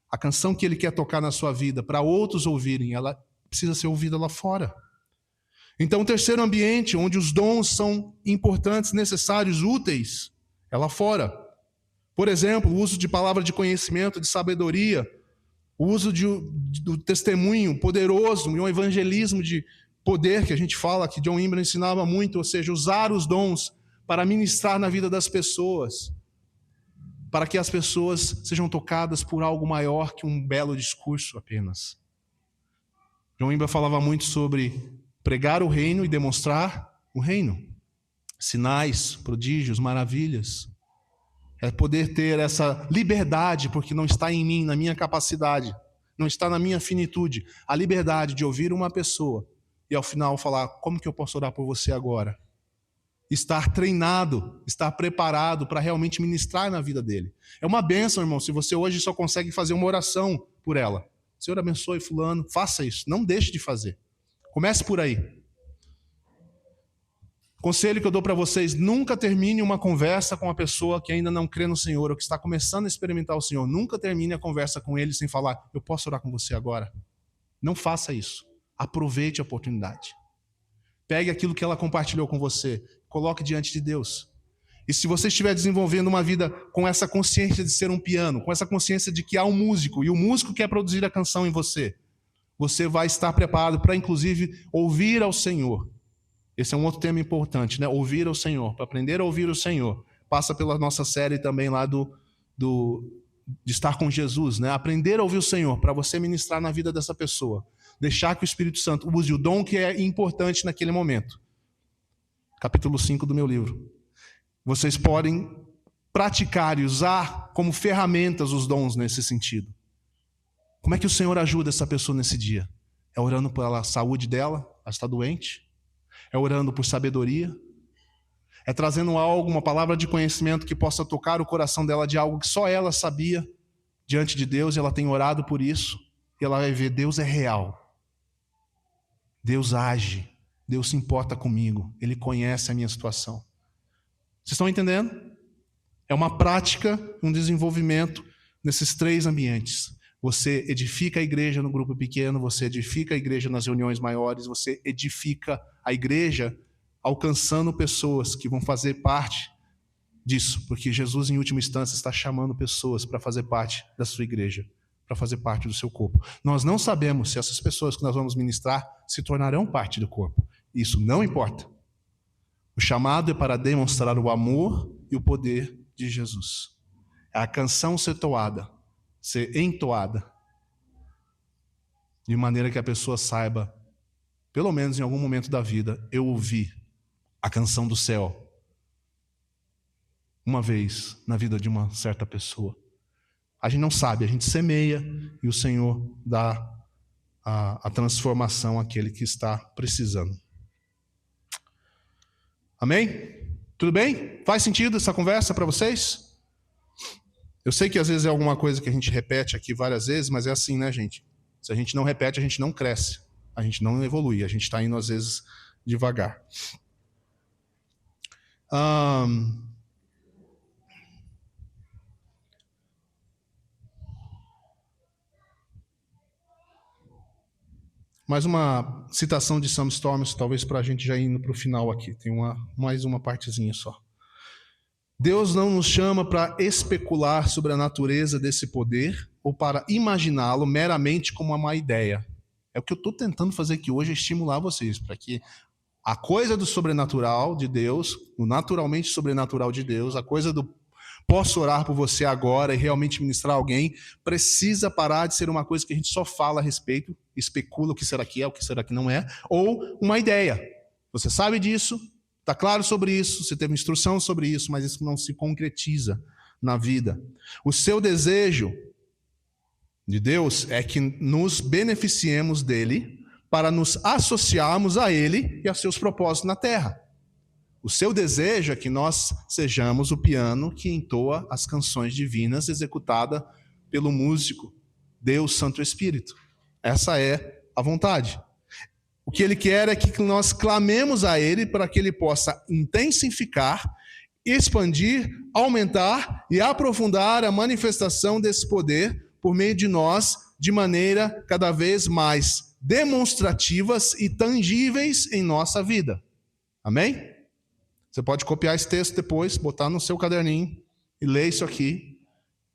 a canção que ele quer tocar na sua vida, para outros ouvirem, ela precisa ser ouvida lá fora. Então, o terceiro ambiente, onde os dons são importantes, necessários, úteis, é lá fora. Por exemplo, o uso de palavra de conhecimento, de sabedoria, o uso do testemunho poderoso e um evangelismo de poder, que a gente fala, que John Wimber ensinava muito, ou seja, usar os dons para ministrar na vida das pessoas, para que as pessoas sejam tocadas por algo maior que um belo discurso apenas. John Wimber falava muito sobre pregar o reino e demonstrar o reino. Sinais, prodígios, maravilhas. É poder ter essa liberdade, porque não está em mim, na minha capacidade, não está na minha finitude, a liberdade de ouvir uma pessoa e ao final falar, como que eu posso orar por você agora? estar treinado, estar preparado para realmente ministrar na vida dele. É uma bênção, irmão, se você hoje só consegue fazer uma oração por ela. Senhor, abençoe fulano, faça isso, não deixe de fazer. Comece por aí. Conselho que eu dou para vocês, nunca termine uma conversa com uma pessoa que ainda não crê no Senhor, ou que está começando a experimentar o Senhor. Nunca termine a conversa com ele sem falar, eu posso orar com você agora? Não faça isso. Aproveite a oportunidade. Pegue aquilo que ela compartilhou com você, coloque diante de Deus. E se você estiver desenvolvendo uma vida com essa consciência de ser um piano, com essa consciência de que há um músico, e o músico quer produzir a canção em você, você vai estar preparado para, inclusive, ouvir ao Senhor. Esse é um outro tema importante, né? Ouvir ao Senhor. Para aprender a ouvir o Senhor, passa pela nossa série também lá de estar com Jesus, né? Aprender a ouvir o Senhor, para você ministrar na vida dessa pessoa. Deixar que o Espírito Santo use o dom que é importante naquele momento. Capítulo 5 do meu livro. Vocês podem praticar e usar como ferramentas os dons nesse sentido. Como é que o Senhor ajuda essa pessoa nesse dia? É orando pela saúde dela, ela está doente? É orando por sabedoria? É trazendo algo, uma palavra de conhecimento que possa tocar o coração dela de algo que só ela sabia diante de Deus, e ela tem orado por isso, e ela vai ver, Deus é real. Deus age, Deus se importa comigo, Ele conhece a minha situação. Vocês estão entendendo? É uma prática, um desenvolvimento nesses três ambientes. Você edifica a igreja no grupo pequeno, você edifica a igreja nas reuniões maiores, você edifica a igreja alcançando pessoas que vão fazer parte disso, porque Jesus, em última instância, está chamando pessoas para fazer parte da sua igreja, para fazer parte do seu corpo. Nós não sabemos se essas pessoas que nós vamos ministrar se tornarão parte do corpo. Isso não importa. O chamado é para demonstrar o amor e o poder de Jesus. É a canção ser toada, ser entoada, de maneira que a pessoa saiba, pelo menos em algum momento da vida, eu ouvi a canção do céu uma vez na vida de uma certa pessoa. A gente não sabe, a gente semeia e o Senhor dá a transformação àquele que está precisando. Amém? Tudo bem? Faz sentido essa conversa para vocês? Eu sei que às vezes é alguma coisa que a gente repete aqui várias vezes, mas é assim, né, gente? Se a gente não repete, a gente não cresce. A gente não evolui. A gente está indo, às vezes, devagar. Mais uma citação de Sam Storms, talvez para a gente já indo para o final aqui. Tem mais uma partezinha só. Deus não nos chama para especular sobre a natureza desse poder ou para imaginá-lo meramente como uma ideia. É o que eu estou tentando fazer aqui hoje, é estimular vocês, para que a coisa do sobrenatural de Deus, o naturalmente sobrenatural de Deus, a coisa do posso orar por você agora e realmente ministrar alguém, precisa parar de ser uma coisa que a gente só fala a respeito, especula o que será que é, o que será que não é, ou uma ideia. Você sabe disso, está claro sobre isso, você teve instrução sobre isso, mas isso não se concretiza na vida. O seu desejo de Deus é que nos beneficiemos dele para nos associarmos a ele e a seus propósitos na terra. O seu desejo é que nós sejamos o piano que entoa as canções divinas executada pelo músico, Deus Santo Espírito. Essa é a vontade. O que ele quer é que nós clamemos a ele para que ele possa intensificar, expandir, aumentar e aprofundar a manifestação desse poder por meio de nós, de maneira cada vez mais demonstrativas e tangíveis em nossa vida. Amém? Você pode copiar esse texto depois, botar no seu caderninho e ler isso aqui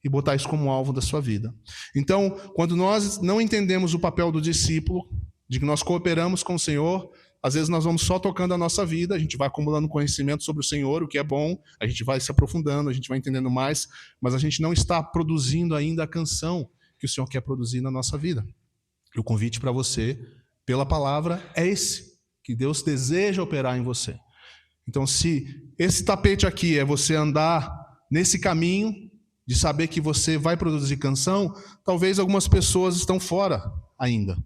e botar isso como alvo da sua vida. Então, quando nós não entendemos o papel do discípulo, de que nós cooperamos com o Senhor, às vezes nós vamos só tocando a nossa vida, a gente vai acumulando conhecimento sobre o Senhor, o que é bom, a gente vai se aprofundando, a gente vai entendendo mais, mas a gente não está produzindo ainda a canção que o Senhor quer produzir na nossa vida. E o convite para você, pela palavra, é esse, que Deus deseja operar em você. Então, se esse tapete aqui é você andar nesse caminho de saber que você vai produzir canção, talvez algumas pessoas estão fora ainda.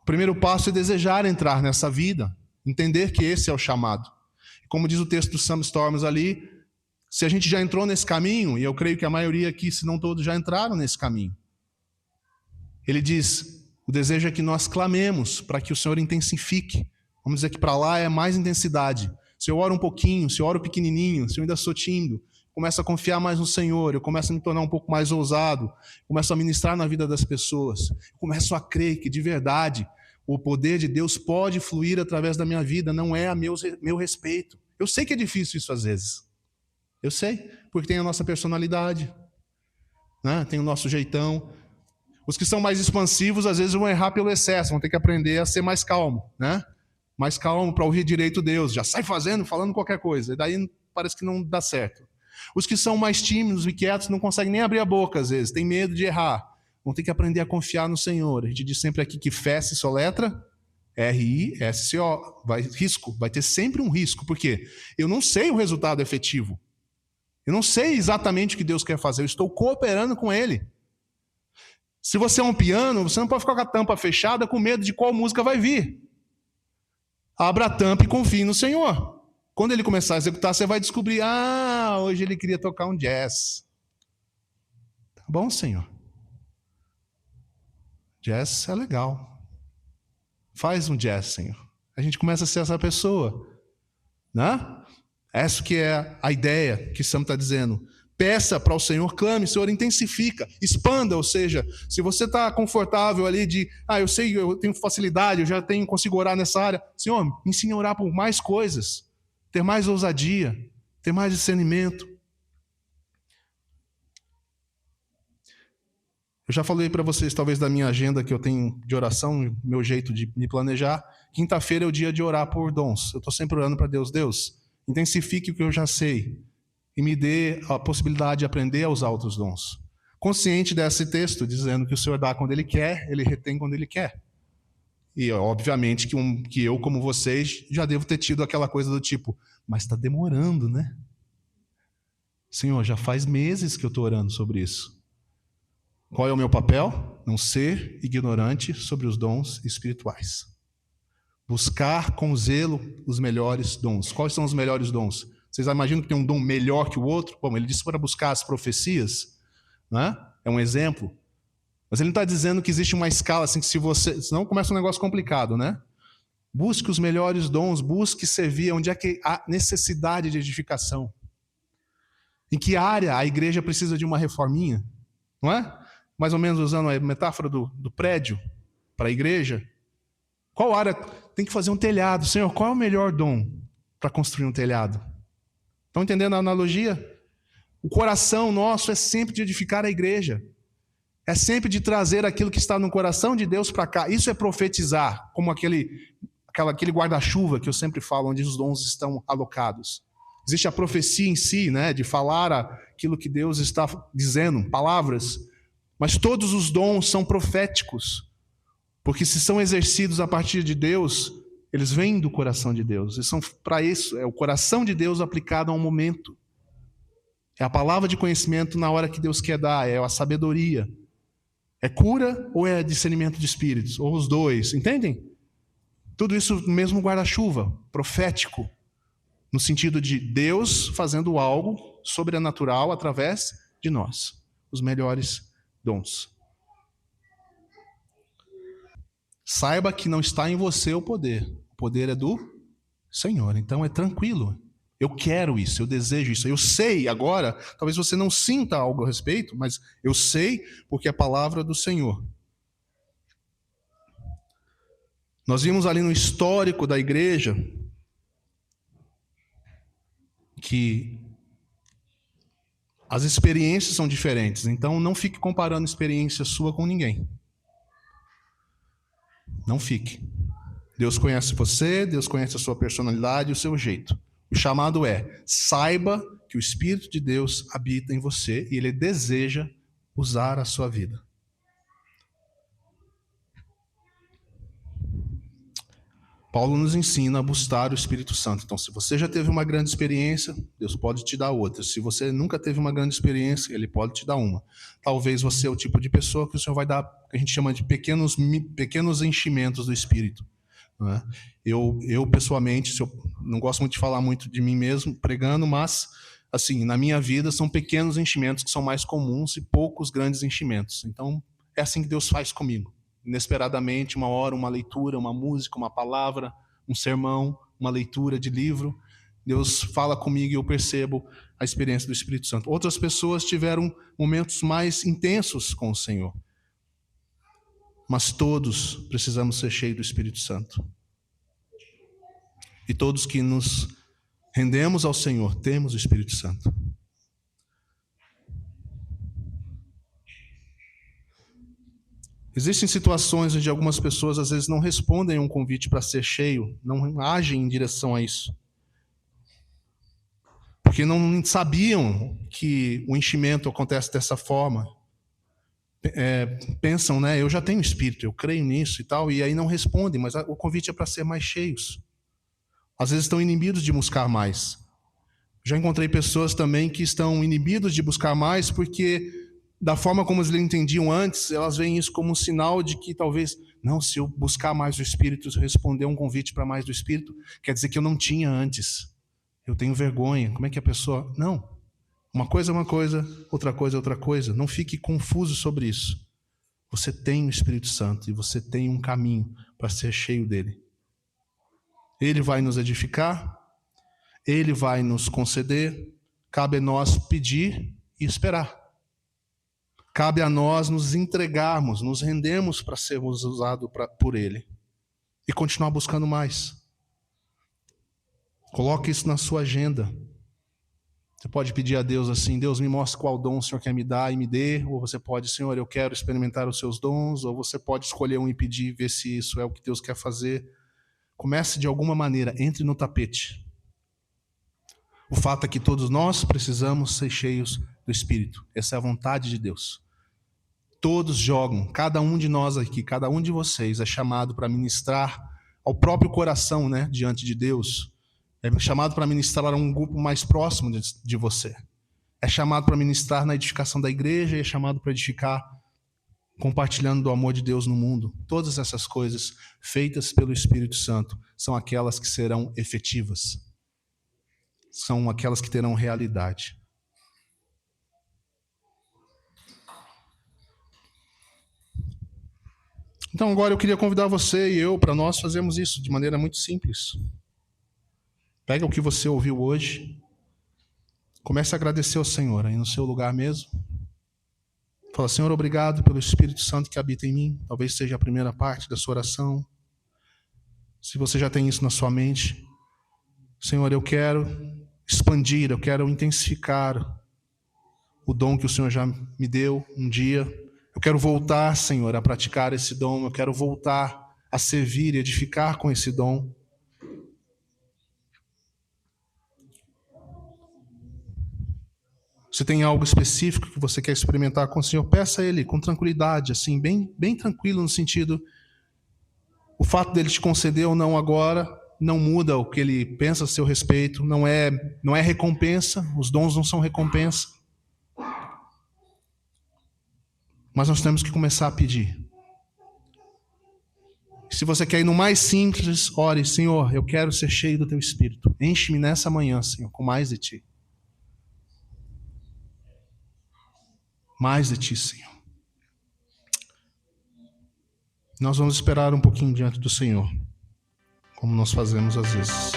O primeiro passo é desejar entrar nessa vida Entender que esse é o chamado. Como diz o texto do Sam Storms ali, se a gente já entrou nesse caminho, e eu creio que a maioria aqui, se não todos, já entraram nesse caminho. Ele diz, o desejo é que nós clamemos para que o Senhor intensifique. Vamos dizer que para lá é mais intensidade. Se eu oro um pouquinho, se eu oro pequenininho, se eu ainda sou tímido, começo a confiar mais no Senhor, eu começo a me tornar um pouco mais ousado, começo a ministrar na vida das pessoas, começo a crer que de verdade o poder de Deus pode fluir através da minha vida, não é a meu respeito. Eu sei que é difícil isso às vezes. Eu sei, porque tem a nossa personalidade, né? Tem o nosso jeitão. Os que são mais expansivos, às vezes, vão errar pelo excesso, vão ter que aprender a ser mais calmo, né? Mais calmo para ouvir direito Deus. Já sai fazendo, falando qualquer coisa. E daí parece que não dá certo. Os que são mais tímidos e quietos não conseguem nem abrir a boca, às vezes. Tem medo de errar. Vão ter que aprender a confiar no Senhor. A gente diz sempre aqui que fé se soletra R-I-S-C-O. Vai ter sempre um risco. Por quê? Eu não sei o resultado efetivo. Eu não sei exatamente o que Deus quer fazer. Eu estou cooperando com Ele. Se você é um piano, você não pode ficar com a tampa fechada com medo de qual música vai vir. Abra a tampa e confie no Senhor. Quando ele começar a executar, você vai descobrir, hoje ele queria tocar um jazz. Tá bom, Senhor. Jazz é legal. Faz um jazz, Senhor. A gente começa a ser essa pessoa. Né? Essa que é a ideia que Sam está dizendo. Peça para o Senhor, clame, Senhor, intensifica, expanda, ou seja, se você está confortável ali de, eu sei, eu tenho facilidade, eu já consigo orar nessa área, Senhor, me ensine a orar por mais coisas, ter mais ousadia, ter mais discernimento. Eu já falei para vocês, talvez, da minha agenda que eu tenho de oração, meu jeito de me planejar. Quinta-feira é o dia de orar por dons. Eu estou sempre orando para Deus, intensifique o que eu já sei. E me dê a possibilidade de aprender a usar outros dons. Consciente desse texto, dizendo que o Senhor dá quando Ele quer, Ele retém quando Ele quer. E, obviamente, que eu, como vocês, já devo ter tido aquela coisa do tipo, mas está demorando, né? Senhor, já faz meses que eu estou orando sobre isso. Qual é o meu papel? Não ser ignorante sobre os dons espirituais. Buscar com zelo os melhores dons. Quais são os melhores dons? Vocês imaginam que tem um dom melhor que o outro? Bom, ele disse para buscar as profecias, né? É um exemplo. Mas ele não está dizendo que existe uma escala assim que senão começa um negócio complicado, né? Busque os melhores dons, busque servir onde é que há necessidade de edificação. Em que área a igreja precisa de uma reforminha, não é? Mais ou menos usando a metáfora do prédio para a igreja. Qual área tem que fazer um telhado? Senhor, qual é o melhor dom para construir um telhado? Estão entendendo a analogia? O coração nosso é sempre de edificar a igreja. É sempre de trazer aquilo que está no coração de Deus para cá. Isso é profetizar, como aquele guarda-chuva que eu sempre falo, onde os dons estão alocados. Existe a profecia em si, né, de falar aquilo que Deus está dizendo, palavras. Mas todos os dons são proféticos. Porque se são exercidos a partir de Deus, eles vêm do coração de Deus. E são para isso, é o coração de Deus aplicado a um momento. É a palavra de conhecimento na hora que Deus quer dar, é a sabedoria. É cura ou é discernimento de espíritos? Ou os dois, entendem? Tudo isso no mesmo guarda-chuva, profético. No sentido de Deus fazendo algo sobrenatural através de nós. Os melhores dons. Saiba que não está em você o poder. O poder é do Senhor. Então é tranquilo. Eu quero isso, eu desejo isso. Eu sei agora, talvez você não sinta algo a respeito, mas eu sei porque é a palavra do Senhor. Nós vimos ali no histórico da igreja que as experiências são diferentes. Então não fique comparando experiência sua com ninguém. Não fique. Deus conhece você, Deus conhece a sua personalidade e o seu jeito. O chamado é, saiba que o Espírito de Deus habita em você e Ele deseja usar a sua vida. Paulo nos ensina a buscar o Espírito Santo. Então, se você já teve uma grande experiência, Deus pode te dar outra. Se você nunca teve uma grande experiência, Ele pode te dar uma. Talvez você é o tipo de pessoa que o Senhor vai dar, que a gente chama de pequenos enchimentos do Espírito. né? Eu pessoalmente, não gosto muito de falar muito de mim mesmo pregando, mas assim, na minha vida são pequenos enchimentos que são mais comuns e poucos grandes enchimentos. Então, é assim que Deus faz comigo. Inesperadamente, uma hora, uma leitura, uma música, uma palavra, um sermão, uma leitura de livro, Deus fala comigo e eu percebo a experiência do Espírito Santo. Outras pessoas tiveram momentos mais intensos com o Senhor. Mas todos precisamos ser cheios do Espírito Santo. E todos que nos rendemos ao Senhor, temos o Espírito Santo. Existem situações onde algumas pessoas às vezes não respondem a um convite para ser cheio, não agem em direção a isso. Porque não sabiam que o enchimento acontece dessa forma. Pensam, né, eu já tenho Espírito, eu creio nisso e tal, e aí não respondem, mas o convite é para ser mais cheios. Às vezes estão inibidos de buscar mais. Já encontrei pessoas também que estão inibidos de buscar mais porque, da forma como eles entendiam antes, elas veem isso como um sinal de que talvez, não, se eu buscar mais do Espírito, se eu responder um convite para mais do Espírito, quer dizer que eu não tinha antes. Eu tenho vergonha. Como é que a pessoa... Não. Uma coisa é uma coisa, outra coisa é outra coisa. Não fique confuso sobre isso. Você tem o Espírito Santo e você tem um caminho para ser cheio dele. Ele vai nos edificar, ele vai nos conceder, cabe a nós pedir e esperar. Cabe a nós nos entregarmos, nos rendermos para sermos usados por ele e continuar buscando mais. Coloque isso na sua agenda. Você pode pedir a Deus assim, Deus me mostra qual dom o Senhor quer me dar e me dê, ou você pode, Senhor, eu quero experimentar os seus dons, ou você pode escolher um e pedir, ver se isso é o que Deus quer fazer. Comece de alguma maneira, entre no tapete. O fato é que todos nós precisamos ser cheios do Espírito. Essa é a vontade de Deus. Todos jogam, cada um de nós aqui, cada um de vocês é chamado para ministrar ao próprio coração, né, diante de Deus. É chamado para ministrar a um grupo mais próximo de você. É chamado para ministrar na edificação da igreja e é chamado para edificar compartilhando do amor de Deus no mundo. Todas essas coisas feitas pelo Espírito Santo são aquelas que serão efetivas. São aquelas que terão realidade. Então agora eu queria convidar você e eu para nós fazermos isso de maneira muito simples. Pega o que você ouviu hoje, comece a agradecer ao Senhor aí no seu lugar mesmo. Fala, Senhor, obrigado pelo Espírito Santo que habita em mim. Talvez seja a primeira parte da sua oração. Se você já tem isso na sua mente, Senhor, eu quero expandir, eu quero intensificar o dom que o Senhor já me deu um dia. Eu quero voltar, Senhor, a praticar esse dom. Eu quero voltar a servir e edificar com esse dom. Se tem algo específico que você quer experimentar com o Senhor, peça a Ele com tranquilidade, assim, bem tranquilo no sentido, o fato dele te conceder ou não agora não muda o que Ele pensa a seu respeito, não é recompensa, os dons não são recompensa. Mas nós temos que começar a pedir. Se você quer ir no mais simples, ore, Senhor, eu quero ser cheio do Teu Espírito. Enche-me nessa manhã, Senhor, com mais de Ti. Mais de Ti, Senhor. Nós vamos esperar um pouquinho diante do Senhor, como nós fazemos às vezes.